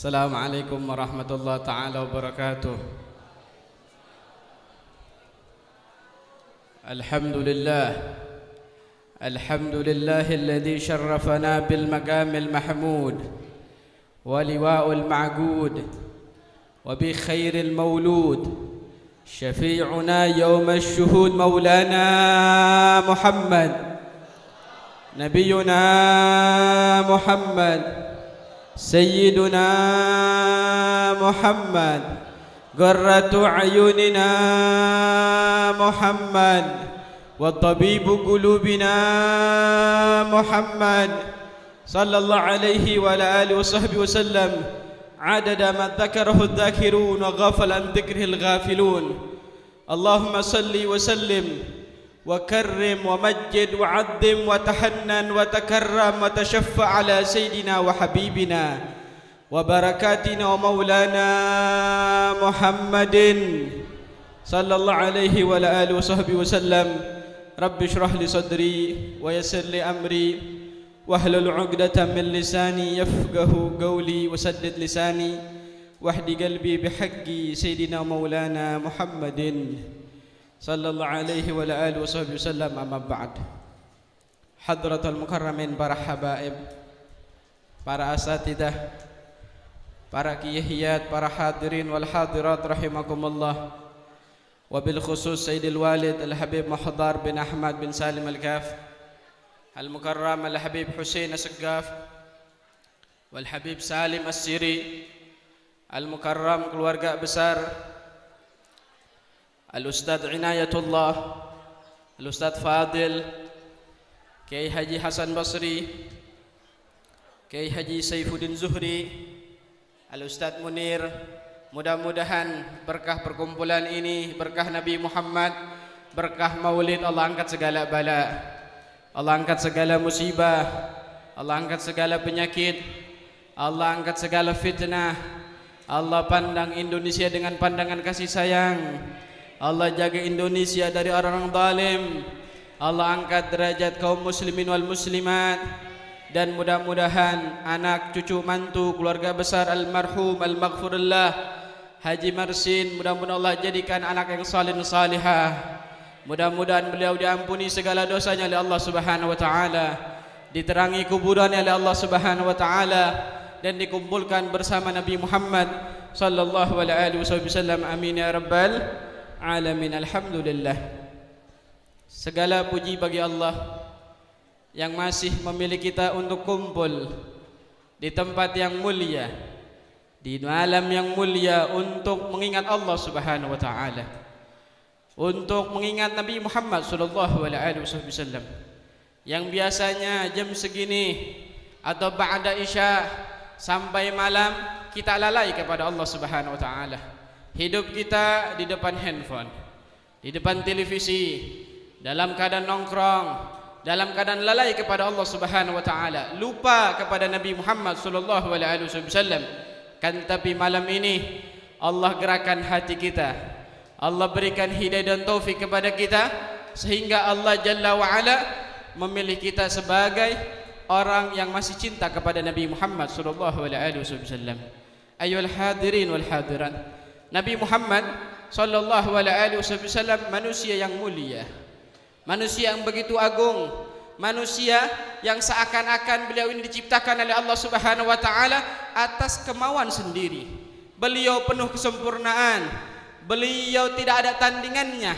السلام عليكم ورحمة الله تعالى وبركاته. الحمد لله الذي شرفنا بالمقام المحمود ولواء المعقود وبخير المولود شفيعنا يوم الشهود مولانا محمد نبينا محمد سيدنا محمد قرة عيوننا محمد وطبيب قلوبنا محمد صلى الله عليه وعلى آله وصحبه وسلم عدد ما ذكره الذاكرون وغفل عن ذكره الغافلون. اللهم صل وسلم وكرم ومجد وعظم وتحنن وتكرم وتشفع على سيدنا وحبيبنا وبركاتنا ومولانا محمد صلى الله عليه وعلى آله وصحبه وسلم. رب اشرح لي صدري ويسر لي أمري واحلل عقدة من لساني يفقه قولي وسدد لساني واهد قلبي بحق سيدنا مولانا محمد صلى الله عليه وعلى آله وصحبه وسلم. أما بعد, hadratul mukarramin, para habaib, para asatidah, para kiyahiyat, para hadirin wal hadirat rahimakumullah, wabil khusus Sayyidil Walid Al-Habib Muhdar bin Ahmad bin Salim Al-Kaf, Al-Mukarram Al-Habib Hussein As-Saggaf, Wal-Habib Salim As-Siri, Al-Mukarram keluarga besar Al-Ustadz Inayatullah, Al-Ustadz Fadil, Kiai Haji Hasan Basri, Kiai Haji Saifuddin Zuhri, Al-Ustadz Munir. Mudah-mudahan berkah perkumpulan ini, berkah Nabi Muhammad, berkah maulid, Allah angkat segala bala, Allah angkat segala musibah, Allah angkat segala penyakit, Allah angkat segala fitnah. Allah pandang Indonesia dengan pandangan kasih sayang, Allah jaga Indonesia dari orang-orang zalim, Allah angkat derajat kaum muslimin wal muslimat. Dan mudah-mudahan anak, cucu, mantu, keluarga besar almarhum al-maghfurullah Haji Marsin, mudah-mudahan Allah jadikan anak yang salih salihah. Mudah-mudahan beliau diampuni segala dosanya oleh Allah Subhanahu wa taala, diterangi kuburannya oleh Allah Subhanahu wa taala, dan dikumpulkan bersama Nabi Muhammad sallallahu alaihi wasallam. Amin ya rabbal alamin. Alhamdulillah, segala puji bagi Allah yang masih memilih kita untuk kumpul di tempat yang mulia, di malam yang mulia, untuk mengingat Allah Subhanahu wa taala, untuk mengingat Nabi Muhammad sallallahu alaihi wasallam, yang biasanya jam segini atau ba'da isya sampai malam kita lalai kepada Allah Subhanahu wa taala. Hidup kita di depan handphone, di depan televisi, dalam keadaan nongkrong, dalam keadaan lalai kepada Allah Subhanahu wa taala, lupa kepada Nabi Muhammad sallallahu alaihi wasallam. Kan tapi malam ini Allah gerakan hati kita, Allah berikan hidayah dan taufik kepada kita, sehingga Allah Jalla wa Ala memilih kita sebagai orang yang masih cinta kepada Nabi Muhammad sallallahu alaihi wasallam. Ayyuhal hadirin wal hadirat, Nabi Muhammad sallallahu alaihi wasallam manusia yang mulia, manusia yang begitu agung, manusia yang seakan-akan beliau ini diciptakan oleh Allah Subhanahu wa taala atas kemauan sendiri. Beliau penuh kesempurnaan, beliau tidak ada tandingannya.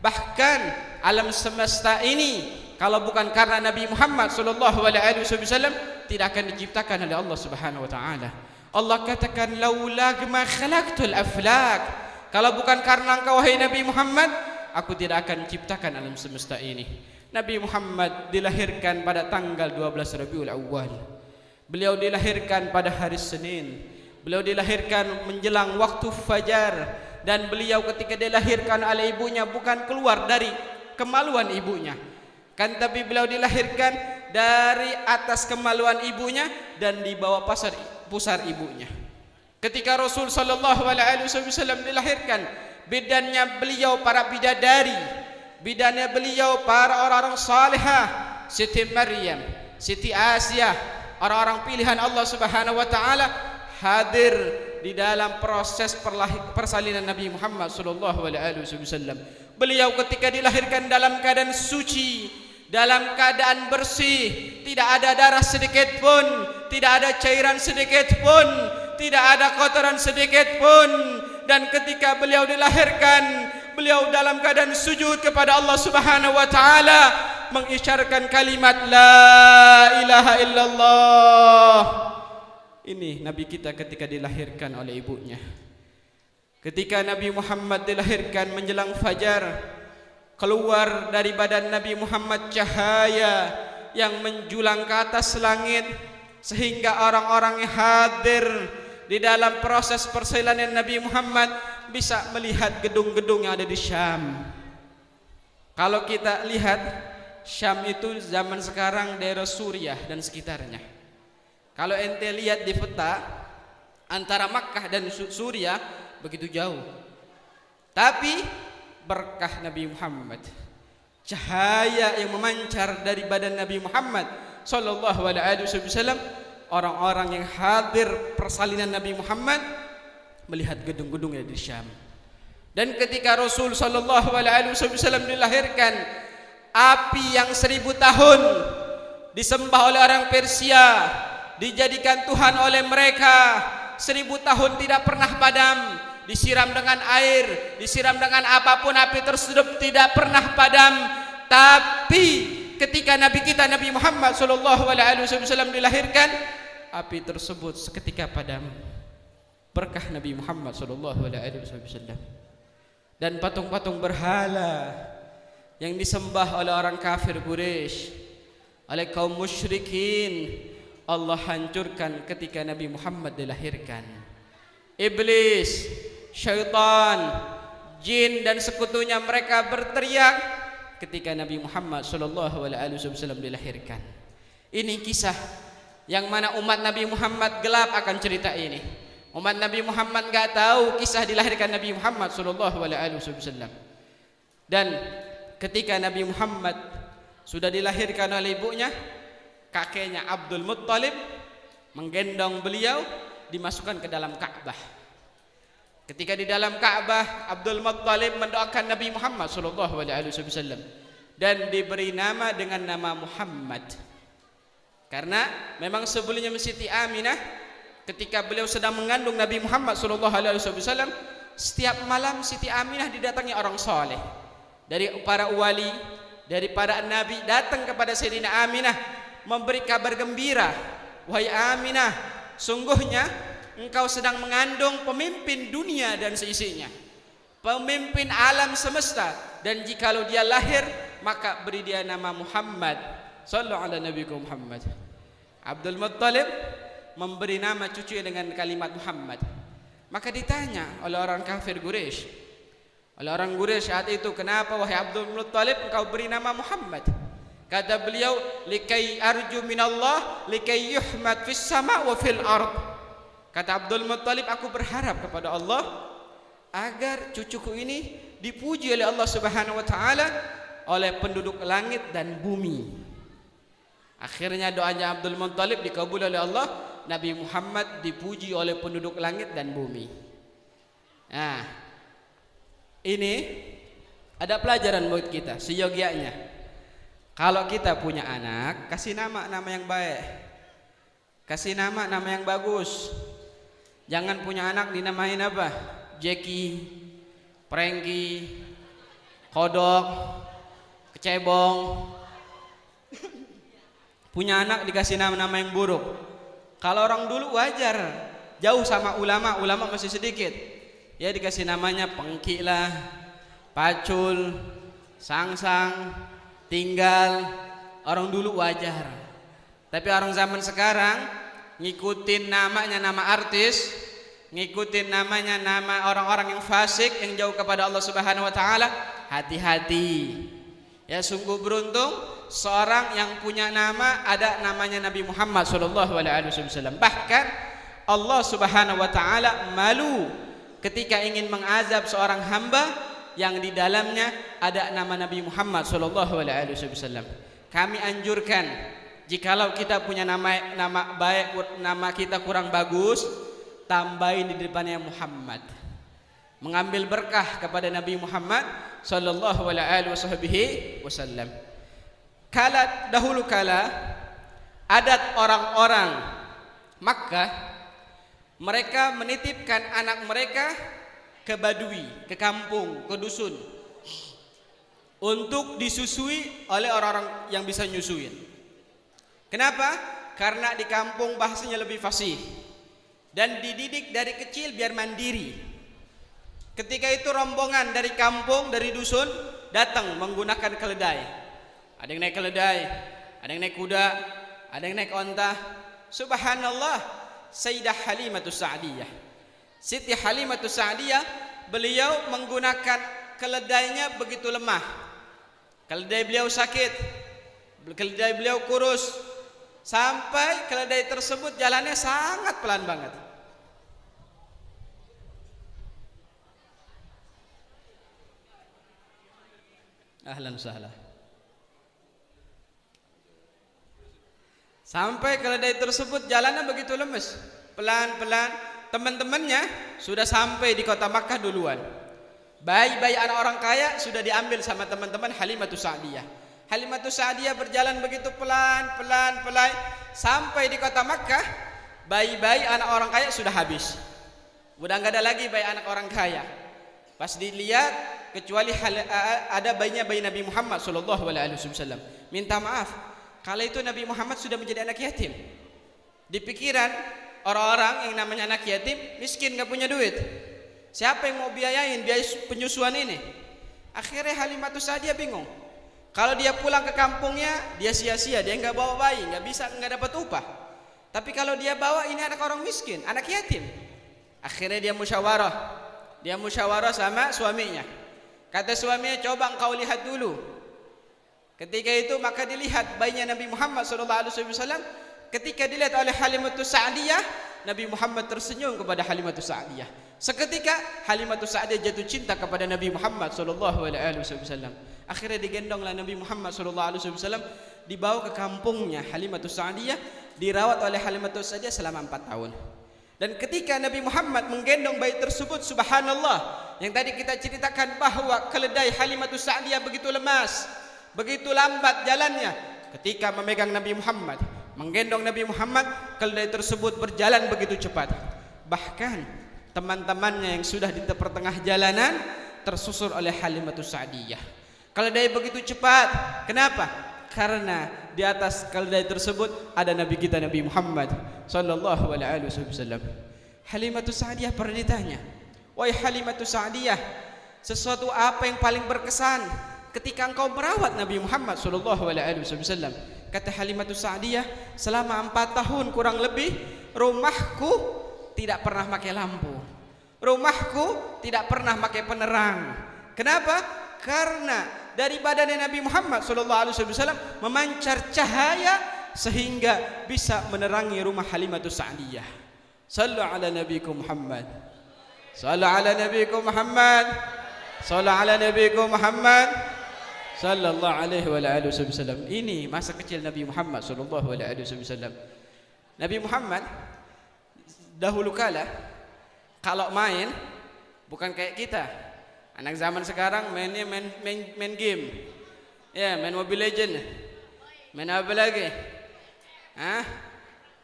Bahkan alam semesta ini kalau bukan karena Nabi Muhammad sallallahu alaihi wasallam tidak akan diciptakan oleh Allah Subhanahu wa taala. Allah katakan laula ma khalaqtul aflak, kalau bukan karena engkau wahai Nabi Muhammad, aku tidak akan menciptakan alam semesta ini. Nabi Muhammad dilahirkan pada tanggal 12 Rabiul Awal. Beliau dilahirkan pada hari Senin. Beliau dilahirkan menjelang waktu fajar. Dan beliau ketika dilahirkan oleh ibunya bukan keluar dari kemaluan ibunya, kan tapi beliau dilahirkan dari atas kemaluan ibunya dan di bawah pusar ibunya. Ketika Rasul sallallahu alaihi wasallam dilahirkan, bidannya beliau para bidadari, bidannya beliau para orang-orang salihah, Siti Maryam, Siti Asia, orang-orang pilihan Allah Subhanahu wa taala hadir di dalam proses persalinan Nabi Muhammad sallallahu alaihi wasallam. Beliau ketika dilahirkan dalam keadaan suci, dalam keadaan bersih, tidak ada darah sedikit pun, tidak ada cairan sedikit pun, tidak ada kotoran sedikit pun. Dan ketika beliau dilahirkan, beliau dalam keadaan sujud kepada Allah Subhanahu wa taala, mengisyarkan kalimat la ilaha illallah. Ini Nabi kita ketika dilahirkan oleh ibunya. Ketika Nabi Muhammad dilahirkan menjelang fajar, keluar dari badan Nabi Muhammad cahaya yang menjulang ke atas langit, sehingga orang-orang yang hadir di dalam proses persalinan Nabi Muhammad bisa melihat gedung-gedung yang ada di Syam. Kalau kita lihat, Syam itu zaman sekarang daerah Suriah dan sekitarnya. Kalau ente lihat di peta, antara Makkah dan Suriah begitu jauh. Tapi berkah Nabi Muhammad, cahaya yang memancar dari badan Nabi Muhammad sallallahu alaihi wasallam, orang-orang yang hadir persalinan Nabi Muhammad melihat gedung-gedung yang di Syam. Dan ketika Rasul sallallahu alaihi wasallam dilahirkan, api yang 1000 tahun disembah oleh orang Persia, dijadikan Tuhan oleh mereka, 1000 tahun tidak pernah padam. Disiram dengan air, disiram dengan apapun, api tersebut tidak pernah padam. Tapi ketika Nabi kita Nabi Muhammad sallallahu alaihi wasallam dilahirkan, api tersebut seketika padam. Berkah Nabi Muhammad sallallahu alaihi wasallam. Dan patung-patung berhala yang disembah oleh orang kafir Quraisy, oleh kaum musyrikin, Allah hancurkan ketika Nabi Muhammad dilahirkan. Iblis, syaitan, jin dan sekutunya mereka berteriak ketika Nabi Muhammad sallallahu alaihi wasallam dilahirkan. Ini kisah yang mana umat Nabi Muhammad gelap akan cerita ini. Umat Nabi Muhammad enggak tahu kisah dilahirkan Nabi Muhammad sallallahu alaihi wasallam. Dan ketika Nabi Muhammad sudah dilahirkan oleh ibunya, kakeknya Abdul Muttalib menggendong beliau dimasukkan ke dalam Ka'bah. Ketika di dalam Ka'bah, Abdul Muttalib mendoakan Nabi Muhammad sallallahu alaihi wasallam dan diberi nama dengan nama Muhammad. Karena memang sebelumnya Siti Aminah ketika beliau sedang mengandung Nabi Muhammad sallallahu alaihi wasallam, setiap malam Siti Aminah didatangi orang soleh dari para wali, dari para nabi, datang kepada Sayyidina Aminah memberi kabar gembira. Wahai Aminah, sungguhnya engkau sedang mengandung pemimpin dunia dan seisinya, pemimpin alam semesta, dan jikalau dia lahir maka beri dia nama Muhammad. Sallallahu ala nabiyikum Muhammad. Abdul Muttalib memberi nama cucunya dengan kalimat Muhammad. Maka ditanya oleh orang kafir Quraisy, oleh orang Quraisy saat itu, kenapa wahai Abdul Muttalib engkau beri nama Muhammad? Kata beliau, likai arju minallah likai yuhmad fis sama wa fil ard. Kata Abdul Muttalib, aku berharap kepada Allah agar cucuku ini dipuji oleh Allah Subhanahu wa taala oleh penduduk langit dan bumi. Akhirnya doanya Abdul Muttalib dikabul oleh Allah, Nabi Muhammad dipuji oleh penduduk langit dan bumi. Nah, ini ada pelajaran buat kita seyogianya. Kalau kita punya anak, kasih nama yang baik, kasih nama yang bagus. Jangan punya anak dinamain apa? Jackie, Frankie, Kodok, Kecebong. Punya anak dikasih nama yang buruk. Kalau orang dulu wajar, jauh sama ulama masih sedikit, ya dikasih namanya Pengki lah, Pacul, Sangsang, Tinggal. Orang dulu wajar. Tapi orang zaman sekarang ngikutin namanya nama artis, ngikutin namanya nama orang-orang yang fasik, yang jauh kepada Allah Subhanahu wa taala. Hati-hati. Ya, sungguh beruntung seorang yang punya nama ada namanya Nabi Muhammad sallallahu alaihi wasallam. Bahkan Allah Subhanahu wa taala malu ketika ingin mengazab seorang hamba yang di dalamnya ada nama Nabi Muhammad sallallahu alaihi wasallam. Kami anjurkan, jikalau kita punya nama baik, nama kita kurang bagus, tambahin di depannya Muhammad, mengambil berkah kepada Nabi Muhammad sallallahu alaihi wasallam. Dahulu kala adat orang-orang Makkah, mereka menitipkan anak mereka ke badui, ke kampung, ke dusun, untuk disusui oleh orang-orang yang bisa nyusuin. Kenapa? Karena di kampung bahasanya lebih fasih dan dididik dari kecil biar mandiri. Ketika itu rombongan dari kampung, dari dusun datang menggunakan keledai. Ada yang naik keledai, ada yang naik kuda, ada yang naik onta. Subhanallah, Sayyidah Halimatus Sa'diyah, Siti Halimatus Sa'diyah, beliau menggunakan keledainya begitu lemah. Keledai beliau sakit, keledai beliau kurus, sampai keledai tersebut jalannya sangat pelan banget. Ahlan sahlah. Sampai keledai tersebut jalannya begitu lemes, pelan-pelan. Teman-temannya sudah sampai di kota Makkah duluan. Bayi-bayi anak orang kaya sudah diambil sama teman-teman Halimatus Sa'diyah. Halimatus Sa'diyah berjalan begitu pelan-pelan sampai di kota Makkah. Bayi-bayi anak orang kaya sudah habis. Udah nggak ada lagi bayi anak orang kaya. Pas dilihat, kecuali ada bayinya bayi Nabi Muhammad sallallahu alaihi wasallam. Minta maaf, kala itu Nabi Muhammad sudah menjadi anak yatim. Di pikiran orang-orang yang namanya anak yatim miskin, nggak punya duit. Siapa yang mau biayain biaya penyusuan ini? Akhirnya Halimatus Sa'diyah bingung. Kalau dia pulang ke kampungnya, dia sia-sia, dia nggak bawa bayi, nggak dapat upah. Tapi kalau dia bawa, ini anak orang miskin, anak yatim. Akhirnya dia musyawarah sama suaminya. Kata suaminya, coba engkau lihat dulu. Ketika itu maka dilihat bayinya Nabi Muhammad SAW. Ketika dilihat oleh Halimatus Sa'diyah, Nabi Muhammad tersenyum kepada Halimatus Sa'diyah. Seketika Halimatus Sa'diyah jatuh cinta kepada Nabi Muhammad SAW. Akhirnya digendonglah Nabi Muhammad SAW, dibawa ke kampungnya Halimatus Sa'diyah, dirawat oleh Halimatus Sa'diyah selama 4 tahun. Dan ketika Nabi Muhammad menggendong bayi tersebut, subhanallah, yang tadi kita ceritakan bahwa keledai Halimatus Sa'diyah begitu lemas, begitu lambat jalannya. Ketika memegang Nabi Muhammad, menggendong Nabi Muhammad, keledai tersebut berjalan begitu cepat. Bahkan teman-temannya yang sudah di pertengah jalanan tersusur oleh Halimatus Sa'diyah. Keledai begitu cepat. Kenapa? Karena di atas keledai tersebut ada Nabi kita Nabi Muhammad sallallahu alaihi wasallam. Halimatus Sa'diyah pernah ditanya, "Wahai Halimatus Sa'diyah, sesuatu apa yang paling berkesan ketika engkau merawat Nabi Muhammad sallallahu alaihi wasallam?" Kata Halimatus Sa'diyah, "Selama 4 tahun kurang lebih, rumahku tidak pernah pakai lampu. Rumahku tidak pernah pakai penerang. Kenapa? Karena dari badannya Nabi Muhammad SAW memancar cahaya sehingga bisa menerangi rumah Halimatus Sa'diyah." Sallu ala nabikum Muhammad. Sallu ala nabikum Muhammad. Sallu ala nabikum Muhammad. Sallallahu alaihi wasallam. Ini masa kecil Nabi Muhammad sallallahu alaihi wasallam. Nabi Muhammad dahulu kala kalau main bukan kayak kita. Anak zaman sekarang mainnya main game. Ya, main Mobile Legend. Main apa lagi? Hah?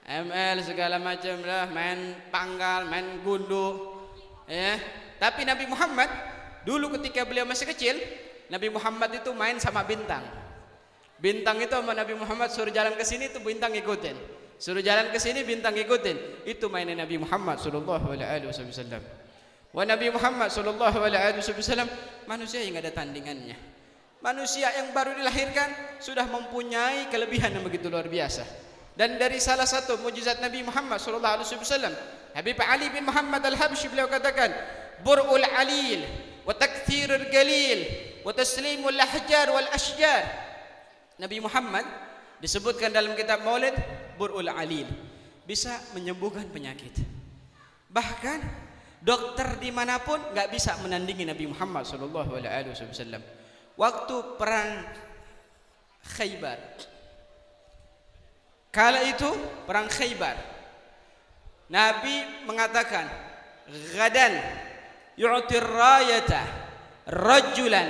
ML segala macam lah, main panggal, main gundu. Ya. Tapi Nabi Muhammad dulu ketika beliau masih kecil, Nabi Muhammad itu main sama bintang. Bintang itu sama Nabi Muhammad suruh jalan ke sini, itu bintang ikutin. Suruh jalan ke sini, bintang ikutin. Itu mainnya Nabi Muhammad sallallahu alaihi wasallam. Wa Nabi Muhammad sallallahu alaihi wasallam manusia yang ada tandingannya. Manusia yang baru dilahirkan sudah mempunyai kelebihan yang begitu luar biasa. Dan dari salah satu mukjizat Nabi Muhammad sallallahu alaihi wasallam, Habib Ali bin Muhammad Al-Habsyi beliau katakan, "Bur'ul alil wa takthirul galil wa taslimul lahjar wal ashjar." Nabi Muhammad disebutkan dalam kitab Maulid Bur'ul alil, bisa menyembuhkan penyakit. Bahkan dokter dimanapun nggak bisa menandingi Nabi Muhammad sallallahu alaihi wasallam. Waktu perang Khaybar, kala itu perang Khaybar, Nabi mengatakan, "Ghadan yu'tir rayata rajulan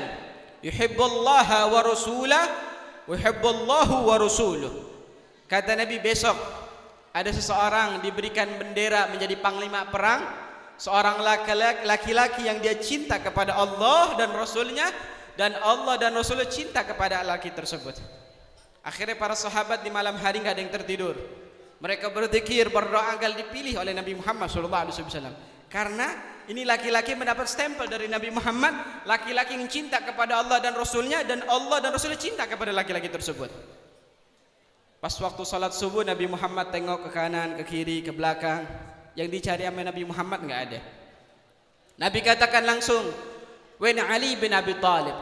yuhibbullaha wa rasulah wa yuhibbullahu wa rasuluh." Kata Nabi, besok ada seseorang diberikan bendera menjadi panglima perang, seorang laki-laki yang dia cinta kepada Allah dan Rasulnya, dan Allah dan Rasulnya cinta kepada laki tersebut. Akhirnya para sahabat di malam hari nggak ada yang tertidur. Mereka berzikir, berdoa agar dipilih oleh Nabi Muhammad SAW. Karena ini laki-laki mendapat stempel dari Nabi Muhammad, laki-laki yang cinta kepada Allah dan Rasulnya, dan Allah dan Rasulnya cinta kepada laki-laki tersebut. Pas waktu salat subuh, Nabi Muhammad tengok ke kanan, ke kiri, ke belakang. Yang dicari sama Nabi Muhammad nggak ada. Nabi katakan langsung, "Wain Ali bin Abi Thalib?"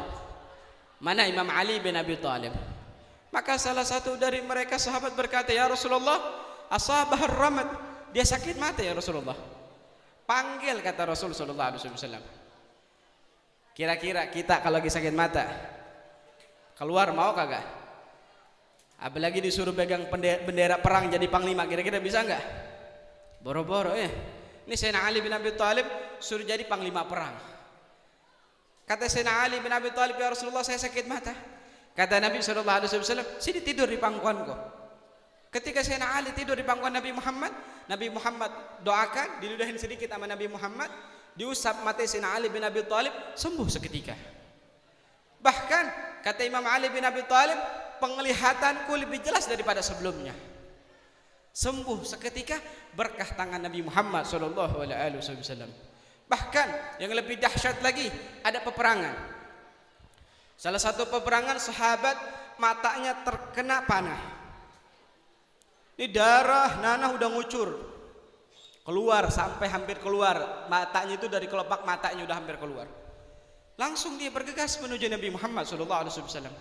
Mana Imam Ali bin Abi Thalib? Maka salah satu dari mereka sahabat berkata, "Ya Rasulullah, asabah ramad." Dia sakit mata ya Rasulullah. Panggil, kata Rasul sallallahu alaihi wasallam. Kira-kira kita kalau lagi sakit mata keluar mau kagak? Apalagi disuruh pegang bendera perang jadi panglima, kira-kira bisa enggak? Boro-boro Ini Sayyidina Ali bin Abi Thalib suruh jadi panglima perang. Kata Sayyidina Ali bin Abi Thalib, "Ya Rasulullah, saya sakit mata." Kata Nabi sallallahu alaihi wasallam, "Sini tidur di pangkuanku." Ketika Sayyidina Ali tidur di pangkuan Nabi Muhammad doakan, diludahin sedikit sama Nabi Muhammad, diusap mata Sayyidina Ali bin Abi Thalib, sembuh seketika. Bahkan kata Imam Ali bin Abi Thalib, penglihatanku lebih jelas daripada sebelumnya. Sembuh seketika berkah tangan Nabi Muhammad sallallahu alaihi wasallam. Bahkan yang lebih dahsyat lagi, ada peperangan. Salah satu peperangan sahabat matanya terkena panah. Ini darah nanah udah ngucur. Keluar sampai hampir keluar. Matanya itu dari kelopak matanya udah hampir keluar. Langsung dia bergegas menuju Nabi Muhammad sallallahu alaihi wasallam.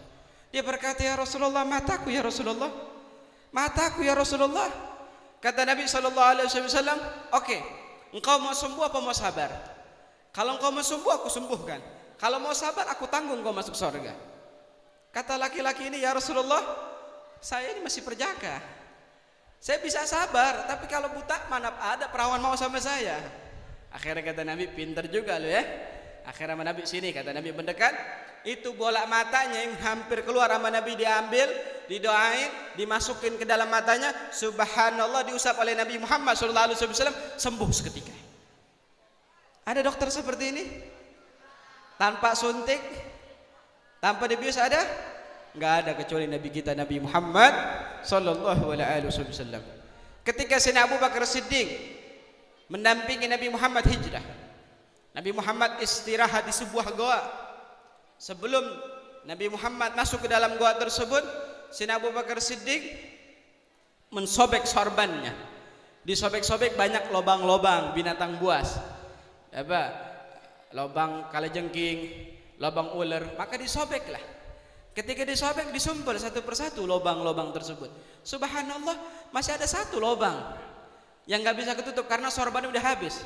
Dia berkata, "Ya Rasulullah, mataku ya Rasulullah. Mataku ya Rasulullah." Kata Nabi sallallahu alaihi wasallam, "Oke, engkau mau sembuh apa mau sabar? Kalau engkau mau sembuh, aku sembuhkan. Kalau mau sabar, aku tanggung engkau masuk surga." Kata laki-laki ini, "Ya Rasulullah, saya ini masih perjaka. Saya bisa sabar, tapi kalau buta mana ada perawan mau sama saya." Akhirnya kata Nabi, "Pintar juga lo ya." Akhirnya sama Nabi, "Sini," kata Nabi mendekat. Itu bola matanya yang hampir keluar sama Nabi diambil, didoain, dimasukin ke dalam matanya. Subhanallah, diusap oleh Nabi Muhammad SAW, sembuh seketika. Ada dokter seperti ini? Tanpa suntik, tanpa dibius ada? Nggak ada kecuali Nabi kita Nabi Muhammad SAW. Ketika Sayyidina Abu Bakar Siddiq mendampingi Nabi Muhammad hijrah, Nabi Muhammad istirahat di sebuah goa. Sebelum Nabi Muhammad masuk ke dalam goa tersebut, Sayyidina Abu Bakar Siddiq mensobek sorbannya. Disobek-sobek banyak lobang-lobang binatang buas. Lobang kalajengking, lobang ular, maka disobeklah. Ketika disobek, disumpel satu persatu lobang-lobang tersebut. Subhanallah, masih ada satu lobang yang nggak bisa ketutup karena sorbannya udah habis.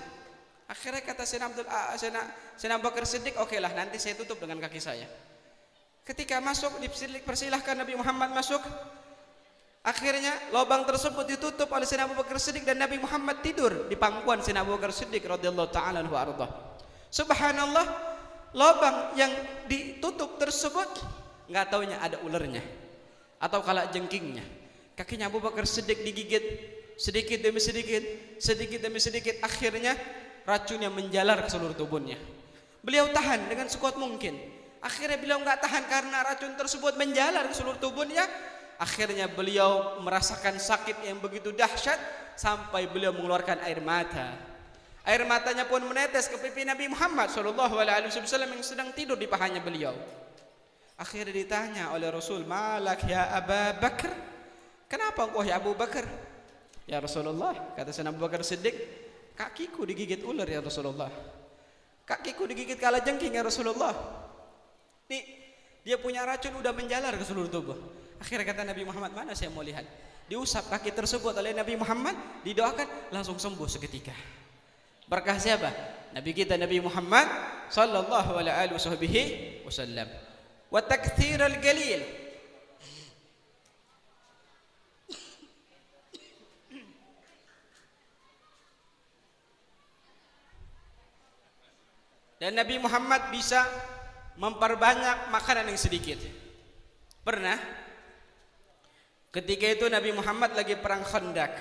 Akhirnya kata Sayyidina Abu Bakar Siddiq, "Oke lah, nanti saya tutup dengan kaki saya." Ketika masuk, dipersilahkan Nabi Muhammad masuk. Akhirnya lubang tersebut ditutup oleh Sayyidina Abu Bakar Siddiq dan Nabi Muhammad tidur di pangkuan Sayyidina Abu Bakar Siddiq radhiyallahu ta'ala anhu arda. Subhanallah, lubang yang ditutup tersebut nggak taunya ada ularnya atau kalajengkingnya. Kakinya Abu Bakar Siddiq digigit sedikit demi sedikit, sedikit demi sedikit. Akhirnya racun yang menjalar ke seluruh tubuhnya. Beliau tahan dengan sekuat mungkin. Akhirnya beliau nggak tahan karena racun tersebut menjalar ke seluruh tubuhnya. Akhirnya beliau merasakan sakit yang begitu dahsyat sampai beliau mengeluarkan air mata. Air matanya pun menetes ke pipi Nabi Muhammad SAW yang sedang tidur di pahanya beliau. Akhirnya ditanya oleh Rasul, "Malak ya Abu Bakar? Kenapa engkau ya Abu Bakar?" "Ya Rasulullah," kata Sayyidina Abu Bakar Siddiq, "kakiku digigit ular ya Rasulullah. Kakiku digigit kalajengking ya Rasulullah." Nih, dia punya racun udah menjalar ke seluruh tubuh. Akhirnya kata Nabi Muhammad, "Mana saya mau lihat?" Diusap kaki tersebut oleh Nabi Muhammad, didoakan, langsung sembuh seketika. Berkah siapa? Nabi kita Nabi Muhammad sallallahu alaihi wasallam. Wa takthirul qalil. dan Nabi Muhammad bisa memperbanyak makanan yang sedikit. Pernah ketika itu Nabi Muhammad lagi perang Khandaq.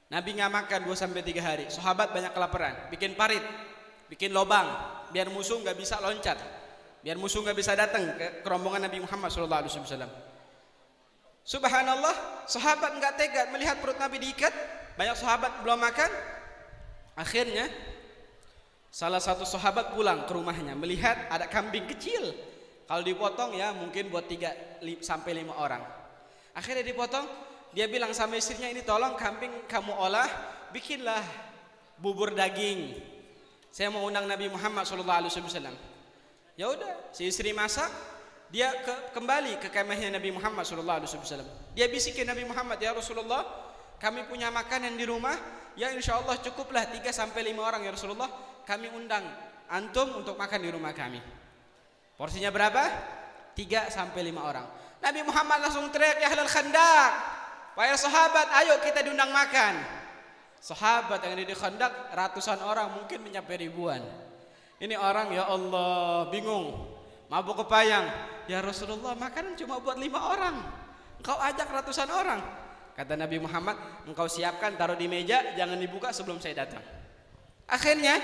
Nabi nggak makan 2-3 hari. Sahabat banyak kelaparan, bikin parit, bikin lobang biar musuh nggak bisa loncat, biar musuh nggak bisa datang ke rombongan Nabi Muhammad SAW. Subhanallah, sahabat nggak tega melihat perut Nabi diikat, banyak sahabat belum makan. Akhirnya salah satu sahabat pulang ke rumahnya melihat ada kambing kecil. Kalau dipotong ya mungkin buat 3-5 orang. Akhirnya dipotong, dia bilang sama istrinya, ini tolong kambing kamu olah, bikinlah bubur daging. Saya mau undang Nabi Muhammad SAW. Ya udah, si istri masak, dia kembali ke kemahnya Nabi Muhammad SAW. Dia bisikin Nabi Muhammad, ya Rasulullah, kami punya makanan di rumah, ya insya Allah cukuplah 3-5 orang ya Rasulullah. Kami undang antum untuk makan di rumah kami. Porsinya berapa? 3-5 orang. Nabi Muhammad langsung teriak, ya ahlal Khandaq, wahai sahabat, ayo kita diundang makan. Sahabat yang ada di Khandaq ratusan orang, mungkin mencapai ribuan. Ini orang ya Allah bingung, mabuk kepayang. Ya Rasulullah, makanan cuma buat 5 orang, engkau ajak ratusan orang. Kata Nabi Muhammad, engkau siapkan, taruh di meja, jangan dibuka sebelum saya datang. Akhirnya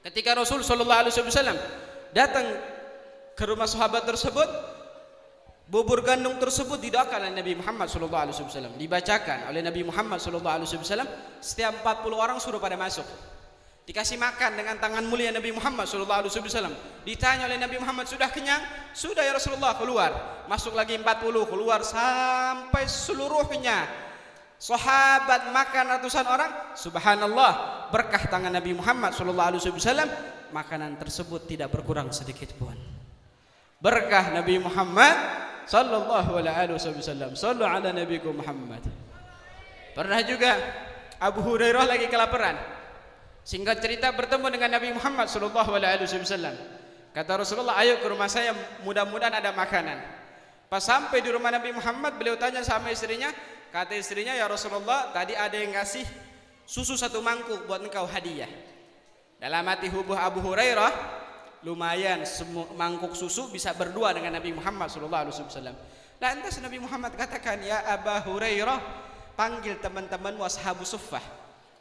ketika Rasul SAW datang ke rumah sahabat tersebut, bubur gandum tersebut didoakan oleh Nabi Muhammad SAW, dibacakan oleh Nabi Muhammad SAW. Setiap 40 orang suruh pada masuk, dikasih makan dengan tangan mulia Nabi Muhammad SAW. Ditanya oleh Nabi Muhammad, sudah kenyang? Sudah ya Rasulullah. Keluar, masuk lagi 40, keluar sampai seluruhnya. Sahabat makan ratusan orang. Subhanallah, berkah tangan Nabi Muhammad SAW, makanan tersebut tidak berkurang sedikit pun. Berkah Nabi Muhammad sallallahu alaihi wasallam. Sallu ala nabiyikum Muhammad. Pernah juga Abu Hurairah lagi kelaparan. Singkat cerita, bertemu dengan Nabi Muhammad sallallahu alaihi wasallam. Kata Rasulullah, ayo ke rumah saya, mudah-mudahan ada makanan. Pas sampai di rumah Nabi Muhammad, beliau tanya sama istrinya. Kata istrinya, ya Rasulullah, tadi ada yang ngasih susu 1 mangkuk buat engkau hadiah. Dalam hati Abu Hurairah, lumayan semangkuk susu bisa berdua dengan Nabi Muhammad SAW. Lantas Nabi Muhammad katakan, ya Abu Hurairah, panggil teman-temanmu ashabus suffah,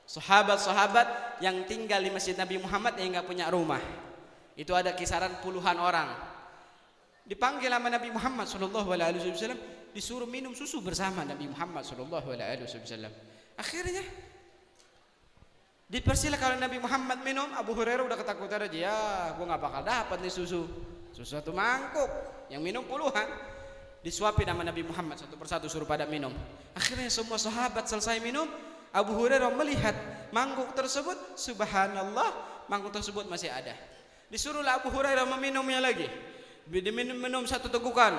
sahabat-sahabat yang tinggal di masjid Nabi Muhammad yang nggak punya rumah. Itu ada kisaran puluhan orang. Dipanggil sama Nabi Muhammad SAW, disuruh minum susu bersama Nabi Muhammad SAW. Akhirnya dipersilakan oleh Nabi Muhammad minum. Abu Hurairah udah ketakutan aja, ya gua nggak bakal dapat nih susu 1 mangkuk, yang minum puluhan. Disuapin sama Nabi Muhammad satu persatu, suruh pada minum. Akhirnya semua sahabat selesai minum. Abu Hurairah melihat mangkuk tersebut, subhanallah, mangkuk tersebut masih ada. Disuruhlah Abu Hurairah meminumnya lagi. Diminum 1 tegukan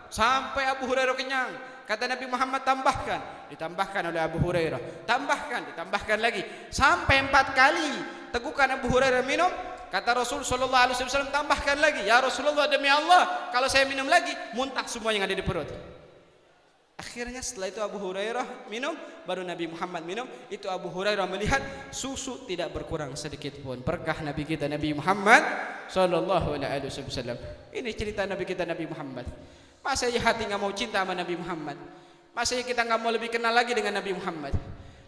sampai Abu Hurairah kenyang. Kata Nabi Muhammad, tambahkan. Ditambahkan oleh Abu Hurairah. Ditambahkan lagi sampai 4 kali tegukan Abu Hurairah minum. Kata Rasul SAW, tambahkan lagi. Ya Rasulullah, demi Allah, kalau saya minum lagi muntah semua yang ada di perut. Akhirnya setelah itu Abu Hurairah minum, baru Nabi Muhammad minum. Itu Abu Hurairah melihat susu tidak berkurang sedikit pun. Berkah Nabi kita Nabi Muhammad SAW. Ini cerita Nabi kita Nabi Muhammad. Masa ya hati nggak mau cinta sama Nabi Muhammad? Masa ya kita nggak mau lebih kenal lagi dengan Nabi Muhammad?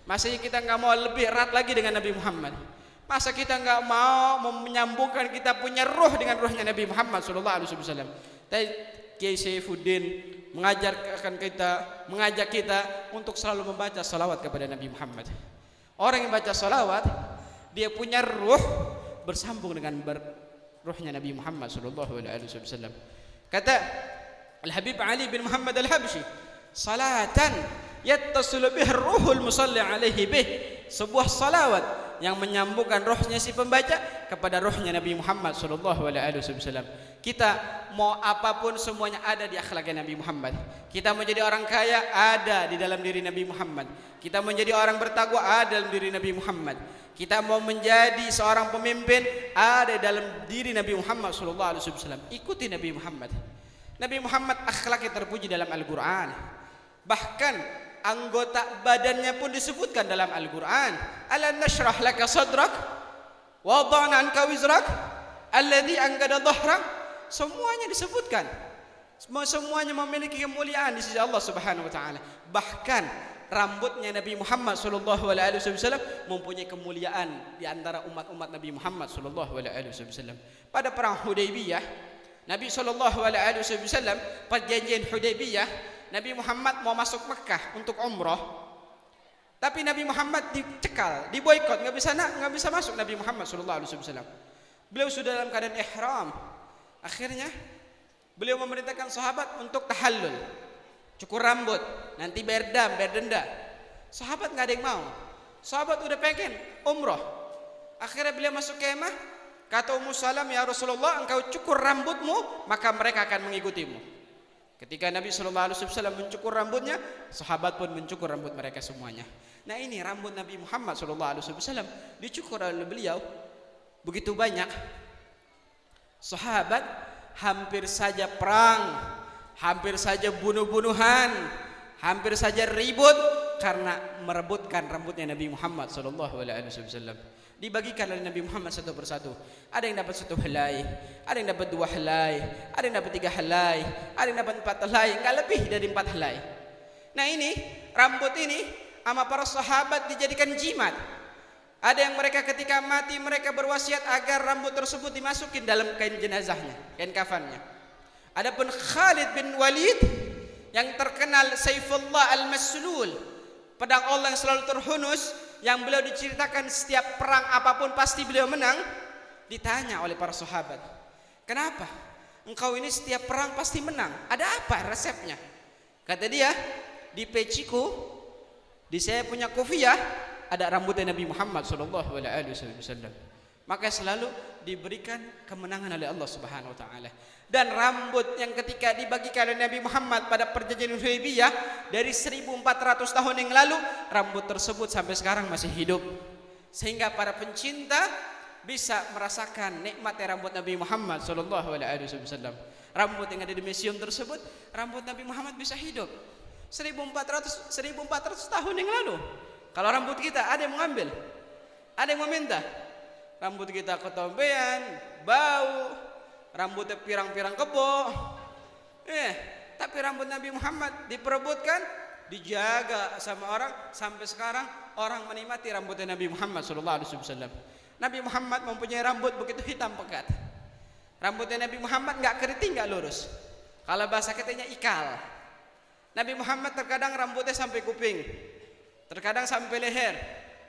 Masa ya kita nggak mau lebih erat lagi dengan Nabi Muhammad? Masa kita nggak mau menyambungkan kita punya ruh dengan ruhnya Nabi Muhammad SAW? Kiai Saifuddin mengajak kita untuk selalu membaca salawat kepada Nabi Muhammad. Orang yang baca salawat, dia punya ruh bersambung dengan ruhnya Nabi Muhammad SAW. Kata Al-Habib Ali bin Muhammad Al-Habsyi, salatan yattasilu bihi ruhul musalli alaihi bih, sebuah salawat yang menyambungkan rohnya si pembaca kepada rohnya Nabi Muhammad SAW. Kita mau apapun semuanya ada di akhlaknya Nabi Muhammad. Kita menjadi orang kaya ada di dalam diri Nabi Muhammad. Kita menjadi orang bertakwa ada dalam diri Nabi Muhammad. Kita mau menjadi seorang pemimpin ada dalam diri Nabi Muhammad SAW. Ikuti Nabi Muhammad. Nabi Muhammad akhlaknya terpuji dalam Al-Quran. Bahkan anggota badannya pun disebutkan dalam Al-Quran. Alam nashrah laka sadrak, wada'na anka wizrak alladhi anqada dhahrak. Semuanya disebutkan. Semuanya memiliki kemuliaan di sisi Allah Subhanahu wa taala. Bahkan rambutnya Nabi Muhammad sallallahu alaihi wasallam mempunyai kemuliaan di antara umat-umat Nabi Muhammad sallallahu alaihi wasallam. Pada perang Hudaybiyah, Nabi sallallahu alaihi wasallam, perjanjian Hudaybiyah, Nabi Muhammad mau masuk Mekah untuk umrah. Tapi Nabi Muhammad dicekal, diboikot, nggak bisa masuk Nabi Muhammad sallallahu alaihi wasallam. Beliau sudah dalam keadaan ihram. Akhirnya beliau memerintahkan sahabat untuk tahallul, cukur rambut, nanti bayar denda. Sahabat nggak ada yang mau. Sahabat udah pengen umrah. Akhirnya beliau masuk kemah. Kata Ummu Salam, ya Rasulullah, engkau cukur rambutmu, maka mereka akan mengikutimu. Ketika Nabi SAW mencukur rambutnya, sahabat pun mencukur rambut mereka semuanya. Nah, ini rambut Nabi Muhammad SAW dicukur oleh beliau begitu banyak. Sahabat hampir saja perang, hampir saja bunuh-bunuhan, hampir saja ribut karena merebutkan rambutnya Nabi Muhammad SAW. Dibagikan oleh Nabi Muhammad satu persatu. Ada yang dapat 1 helai, ada yang dapat 2 helai, ada yang dapat 3 helai, ada yang dapat 4 helai, enggak lebih dari 4 helai. Nah, ini rambut ini sama para sahabat dijadikan jimat. Ada yang mereka ketika mati mereka berwasiat agar rambut tersebut dimasukin dalam kain jenazahnya, kain kafannya. Adapun Khalid bin Walid yang terkenal Saifullah al-Maslul, pedang Allah yang selalu terhunus, yang beliau diceritakan setiap perang apapun pasti beliau menang, ditanya oleh para sahabat, kenapa engkau ini setiap perang pasti menang, ada apa resepnya? Kata dia, di peciku, di saya punya kofiah, ada rambutnya Nabi Muhammad SAW. Maka selalu diberikan kemenangan oleh Allah Subhanahu wa taala. Dan rambut yang ketika dibagikan oleh Nabi Muhammad pada perjanjian Hudaybiyah dari 1400 tahun yang lalu, rambut tersebut sampai sekarang masih hidup. Sehingga para pencinta bisa merasakan nikmatnya rambut Nabi Muhammad SAW. Rambut yang ada di museum tersebut, rambut Nabi Muhammad bisa hidup 1400 tahun yang lalu. Kalau rambut kita ada yang mengambil, ada yang meminta. Rambut kita ketombean, bau, rambutnya pirang-pirang kebo. Tapi rambut Nabi Muhammad diperebutkan, dijaga sama orang, sampai sekarang orang menikmati rambutnya Nabi Muhammad SAW. Nabi Muhammad mempunyai rambut begitu hitam pekat. Rambutnya Nabi Muhammad nggak keriting, nggak lurus. Kalau bahasa katanya ikal. Nabi Muhammad terkadang rambutnya sampai kuping, terkadang sampai leher,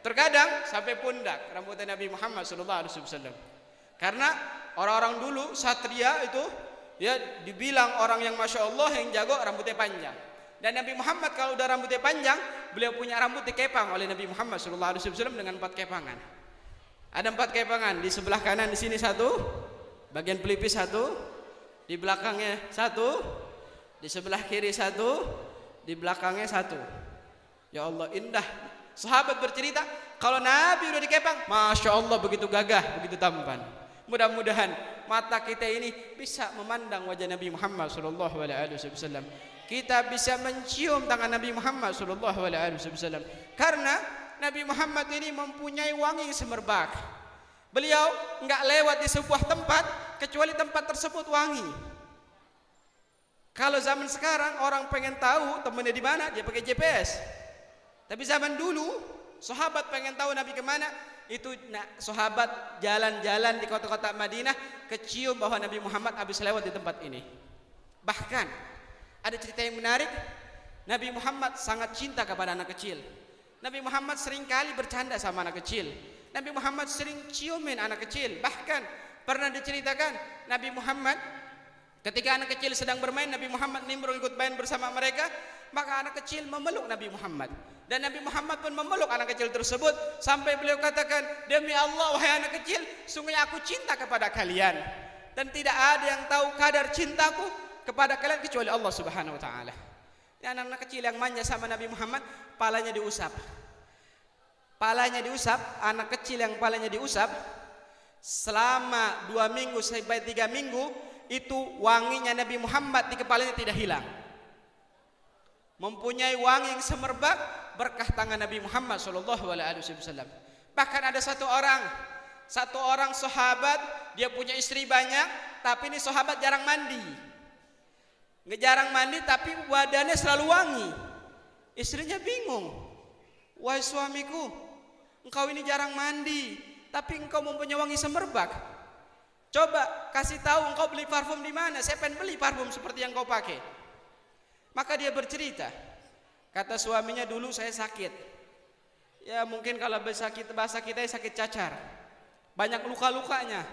terkadang sampai pundak rambutnya Nabi Muhammad SAW. Karena orang-orang dulu satria itu ya dibilang orang yang masya Allah yang jago rambutnya panjang. Dan Nabi Muhammad kalau udah rambutnya panjang, beliau punya rambut dikepang oleh Nabi Muhammad SAW dengan 4 kepangan. Ada 4 kepangan, di sebelah kanan di sini 1, bagian pelipis 1, di belakangnya 1, di sebelah kiri 1, di belakangnya 1. Ya Allah, indah. Sahabat bercerita kalau Nabi udah dikepang, masya Allah begitu gagah, begitu tampan. Mudah-mudahan mata kita ini bisa memandang wajah Nabi Muhammad SAW. Kita bisa mencium tangan Nabi Muhammad SAW. Karena Nabi Muhammad ini mempunyai wangi semerbak. Beliau nggak lewat di sebuah tempat kecuali tempat tersebut wangi. Kalau zaman sekarang orang pengen tahu temennya di mana, dia pakai GPS. Tapi zaman dulu sahabat pengen tahu Nabi kemana, itu sahabat jalan-jalan di kota-kota Madinah kecium bahwa Nabi Muhammad habis lewat di tempat ini. Bahkan ada cerita yang menarik, Nabi Muhammad sangat cinta kepada anak kecil. Nabi Muhammad sering kali bercanda sama anak kecil. Nabi Muhammad sering ciumin anak kecil. Bahkan pernah diceritakan Nabi Muhammad ketika anak kecil sedang bermain, Nabi Muhammad nimbrung ikut main bersama mereka, maka anak kecil memeluk Nabi Muhammad. Dan Nabi Muhammad pun memeluk anak kecil tersebut sampai beliau katakan, demi Allah wahai anak kecil, sungguh aku cinta kepada kalian dan tidak ada yang tahu kadar cintaku kepada kalian kecuali Allah Subhanahu wa taala. Ya, anak-anak kecil yang manja sama Nabi Muhammad, palanya diusap. Palanya diusap, anak kecil yang palanya diusap selama 2 minggu sampai 3 minggu, itu wanginya Nabi Muhammad di kepalanya tidak hilang. Mempunyai wangi yang semerbak berkah tangan Nabi Muhammad SAW. Bahkan ada satu orang Satu orang sahabat, dia punya istri banyak, tapi ini sahabat jarang mandi. Nggak jarang mandi, tapi badannya selalu wangi. Istrinya bingung. Wahai suamiku, engkau ini jarang mandi, tapi engkau mempunyai wangi semerbak. Coba kasih tahu engkau beli parfum di mana? Saya pengen beli parfum seperti yang kau pakai. Maka dia bercerita. Kata suaminya, dulu saya sakit. Ya mungkin kalau bahasa kita sakit cacar. Banyak luka-lukanya.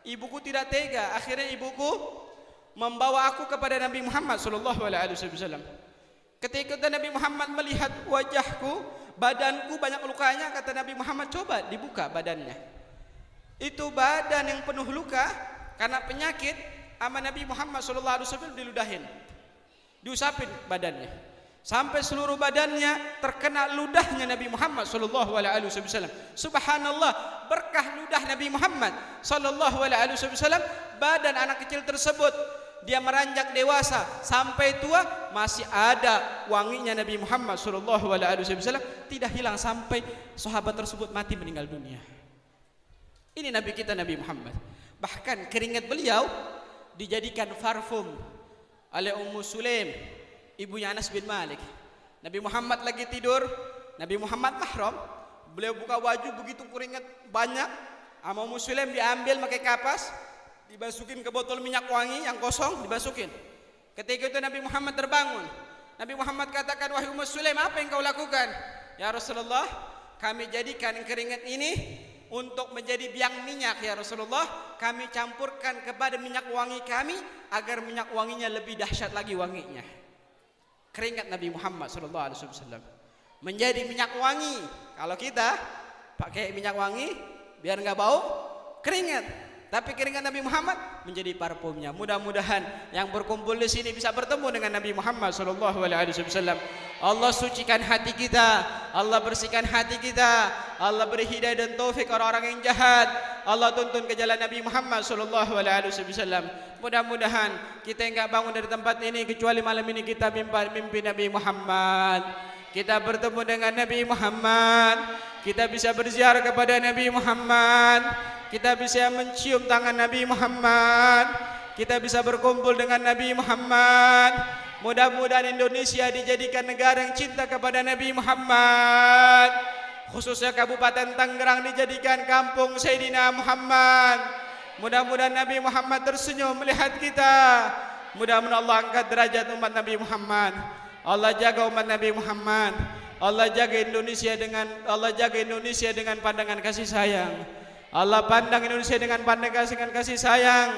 Ibuku tidak tega. Akhirnya ibuku membawa aku kepada Nabi Muhammad SAW. Ketika Nabi Muhammad melihat wajahku, badanku banyak lukanya, kata Nabi Muhammad, coba dibuka badannya. Itu badan yang penuh luka karena penyakit, sama Nabi Muhammad SAW diludahin, diusapin badannya. Sampai seluruh badannya terkena ludahnya Nabi Muhammad SAW. Subhanallah, berkah ludah Nabi Muhammad SAW, badan anak kecil tersebut, dia meranjak dewasa sampai tua masih ada wanginya Nabi Muhammad SAW, tidak hilang sampai sahabat tersebut mati meninggal dunia. Ini Nabi kita, Nabi Muhammad. Bahkan keringat beliau dijadikan parfum oleh Ummu Sulaim, ibunya Anas bin Malik. Nabi Muhammad lagi tidur, Nabi Muhammad mahram, beliau buka baju, begitu keringat banyak, sama Ummu Sulaim diambil pakai kapas, dimasukin ke botol minyak wangi yang kosong, dimasukin. Ketika itu Nabi Muhammad terbangun. Nabi Muhammad katakan, wahai Ummu Sulaim, apa yang kau lakukan? Ya Rasulullah, kami jadikan keringat ini untuk menjadi biang minyak ya Rasulullah. Kami campurkan kepada minyak wangi kami agar minyak wanginya lebih dahsyat lagi wanginya. Keringat Nabi Muhammad SAW menjadi minyak wangi. Kalau kita pakai minyak wangi biar nggak bau keringat, tapi keringat Nabi Muhammad menjadi parfumnya. Mudah-mudahan yang berkumpul di sini bisa bertemu dengan Nabi Muhammad SAW. Allah sucikan hati kita, Allah bersihkan hati kita, Allah beri hidayah dan taufik orang-orang yang jahat. Allah tuntun ke jalan Nabi Muhammad SAW. Mudah-mudahan kita enggak bangun dari tempat ini kecuali malam ini kita mimpi Nabi Muhammad. Kita bertemu dengan Nabi Muhammad. Kita bisa berziarah kepada Nabi Muhammad. Kita bisa mencium tangan Nabi Muhammad. Kita bisa berkumpul dengan Nabi Muhammad. Mudah-mudahan Indonesia dijadikan negara yang cinta kepada Nabi Muhammad. Khususnya Kabupaten Tangerang dijadikan kampung Sayyidina Muhammad. Mudah-mudahan Nabi Muhammad tersenyum melihat kita. Mudah-mudahan Allah angkat derajat umat Nabi Muhammad. Allah jaga umat Nabi Muhammad. Allah jaga Indonesia dengan pandangan kasih sayang. Allah pandang Indonesia dengan pandangan kasih sayang.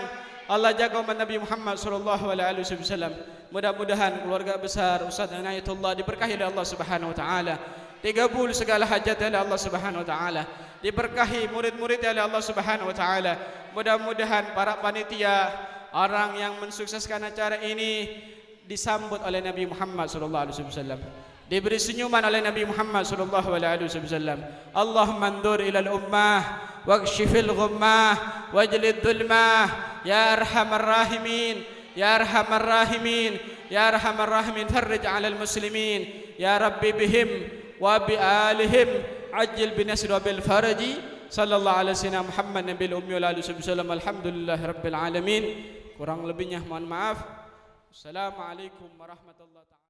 Allah jaga umat Nabi Muhammad SAW. Mudah-mudahan keluarga besar Ustaz Inayatullah diberkahi oleh Allah Subhanahu wa taala. Digabul segala hajat oleh Allah Subhanahu wa taala. Diberkahi murid-murid oleh Allah Subhanahu wa taala. Mudah-mudahan para panitia, orang yang mensukseskan acara ini disambut oleh Nabi Muhammad SAW. Diberi senyuman oleh Nabi Muhammad SAW. Allahumma andur ilal ummah wakshifil ghummah wajlid dhulmah ya arhamar rahimin ya arhamar rahimin ya arhamar rahimin farrij 'alal muslimin ya rabbi bihim wa bi alihim ajil binasr wa bil faraji sallallahu alaihi wasallam Muhammad nabil ummi wa alihi wasallam. Alhamdulillahi rabbil alamin. Kurang lebihnya mohon maaf. Assalamualaikum warahmatullahi wabarakatuh.